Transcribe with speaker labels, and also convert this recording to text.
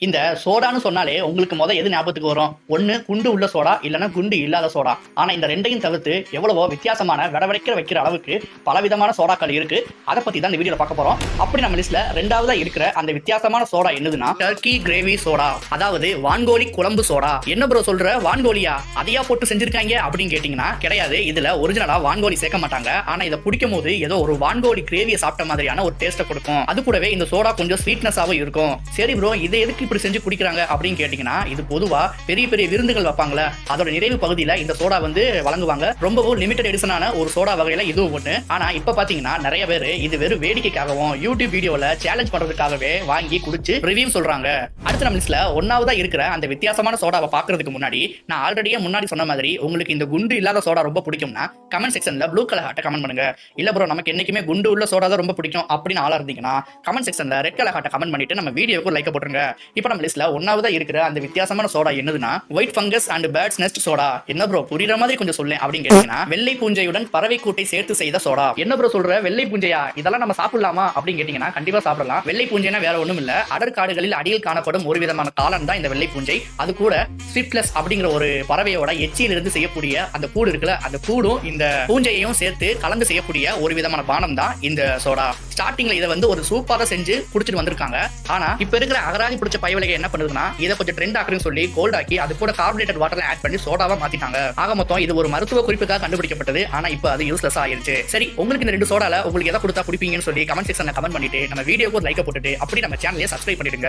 Speaker 1: இந்த சோடான்னு சொன்னாலே உங்களுக்கு எது ஞாபகத்துக்கு வரும்? ஒண்ணு குண்டு உள்ள சோடா, இல்லன்னா குண்டு இல்லாத சோடா. ஆனா இந்த 2யும் தவிர்த்து எவ்வளவோ வித்தியாசமான வெடவெடக்கிற வைக்கிற அளவுக்கு பலவிதமான சோடாக்கள் இருக்கு. அத பத்தி தான் இந்த வீடியோல பார்க்க போறோம். அப்படி நம்ம லிஸ்ட்ல 2வதா இருக்கிற அந்த வித்தியாசமான சோடா என்னதுன்னா டர்க்கி கிரேவி சோடா. அதாவது வான்கோழி குழம்பு சோடா. என்ன ப்ரோ சொல்ற, வான்கோழியா? அதையா போட்டு செஞ்சிருக்காங்க அப்படின்னு கேட்டீங்கன்னா கிடையாது. இதுல ஒரிஜினலா வான்கோழி சேர்க்க மாட்டாங்க. ஆனா இதை குடிக்கும் போது ஏதோ ஒரு வான்கோழி கிரேவியை சாப்பிட்ட மாதிரியான ஒரு டேஸ்ட்டை கொடுக்கும். அது கூடவே இந்த சோடா கொஞ்சம் ஸ்வீட்னஸாவும் இருக்கும். சரி ப்ரோ, இதை எதுக்கு இப்படி செஞ்சு குடிக்கிறாங்க அப்படின்னு கேட்டீங்கன்னா, இது பொதுவா பெரிய பெரிய விருந்துகள் வைப்பாங்கல, அதோட நிறைவு பகுதியில இந்த சோடா வழங்குவாங்க. ரொம்பவும் லிமிடெட் எடிஷனான ஒரு சோடா வகையில இதுவும் ஒண்ணு. ஆனா இப்ப பாத்தீங்கன்னா நிறைய பேர் இது வெறும் வேடிக்கைக்காகவும் யூடியூப் வீடியோல சேலஞ்ச் பண்றதுக்காகவே வாங்கி குடிச்சு ரிவ்யூ சொல்றாங்க. அடுத்த நம்ம லிஸ்ட்ல 1வதா இருக்கிற அந்த வித்தியாசமான சோடாவை பாக்குறதுக்கு முன்னாடி நான் ஆல்ரெடியே முன்னாடி சொன்ன மாதிரி உங்களுக்கு இந்த குண்டு இல்லாத சோடா ரொம்ப பிடிக்கும்னா கமெண்ட் செக்ஷன்ல ப்ளூ கலர் ஹார்ட்டை கமெண்ட் பண்ணுங்க. இல்ல ப்ரோ, நமக்கு என்னைக்குமே குண்டு உள்ள சோடா தான் ரொம்ப பிடிக்கும் அப்படின்னு ஆளா இருந்தீங்கன்னா கமெண்ட் செக்ஷன்ல ரெட் கலர் ஹார்ட்டை கமெண்ட் பண்ணிட்டு நம்ம வீடியோக்கு லைக் போட்டுருங்க. இப்போ நம்ம லிஸ்ட்ல 1வதா இருக்கிற அந்த வித்தியாசமான சோடா என்னதுன்னா white fungus and bird's nest soda. என்ன ப்ரோ, புரியுற மாதிரி கொஞ்சம் சொல்லேன் அப்படின்னு கேட்டீங்கன்னா வெள்ளை பூஞ்சையுடன் பறவை கூட்டை சேர்த்து செய்த சோடா. என்ன ப்ரோ சொல்ற, வெள்ளை பூஞ்சையா? இதெல்லாம் நம்ம சாப்பிடலாமா அப்படின்னு கேட்டீங்கன்னா கண்டிப்பா சாப்பிடலாம். வெள்ளை பூஞ்சைனா வேற ஒண்ணும் இல்ல, அடற்காடுகளில் அடியில் காணப்படும் ஒரு விதமான காளான் தான் இந்த வெள்ளை பூஞ்சை. அது கூட ஸ்விஃப்ட்லெஸ் அப்படிங்கிற ஒரு பறவையோட எச்சியிலிருந்து செய்யக்கூடிய அந்த கூடு இருக்குல்ல, அந்த கூடும் இந்த பூஞ்சையையும் சேர்த்து கலந்து செய்யக்கூடிய ஒரு விதமான பானம் தான் இந்த சோடா. ஸ்டார்டிங்ல இதை ஒரு சூப்பரா செஞ்சு குடிச்சிட்டு வந்திருக்காங்க. ஆனா இப்ப இருக்கிற அகராதி பிடிச்ச பைவலைகள் என்ன பண்ணுதுன்னா, இதை கொஞ்சம் ட்ரெண்ட் ஆக்குன்னு சொல்லி கோல்ட் ஆக்கி அது கூட கார்பனேட்டட் வாட்டர்ல ஆட் பண்ணி சோடாவா மாத்திட்டாங்க. ஆக மொத்தம் இது ஒரு மருத்துவ குறிப்புக்காக கண்டுபிடிக்கப்பட்டது. ஆனா இப்ப அது யூஸ்லெஸ் ஆயிருச்சு. சரி, உங்களுக்கு இந்த 2 சோடால உங்களுக்கு எதை கொடுத்தா குடிப்பீங்கன்னு சொல்லி கமெண்ட் செக்ஷன்ல கமெண்ட் பண்ணிட்டு நம்ம வீடியோக்கு ஒரு லைக் போட்டுட்டு அப்படி நம்ம சேனலையே சப்ஸ்கிரைப் பண்ணிடுங்க.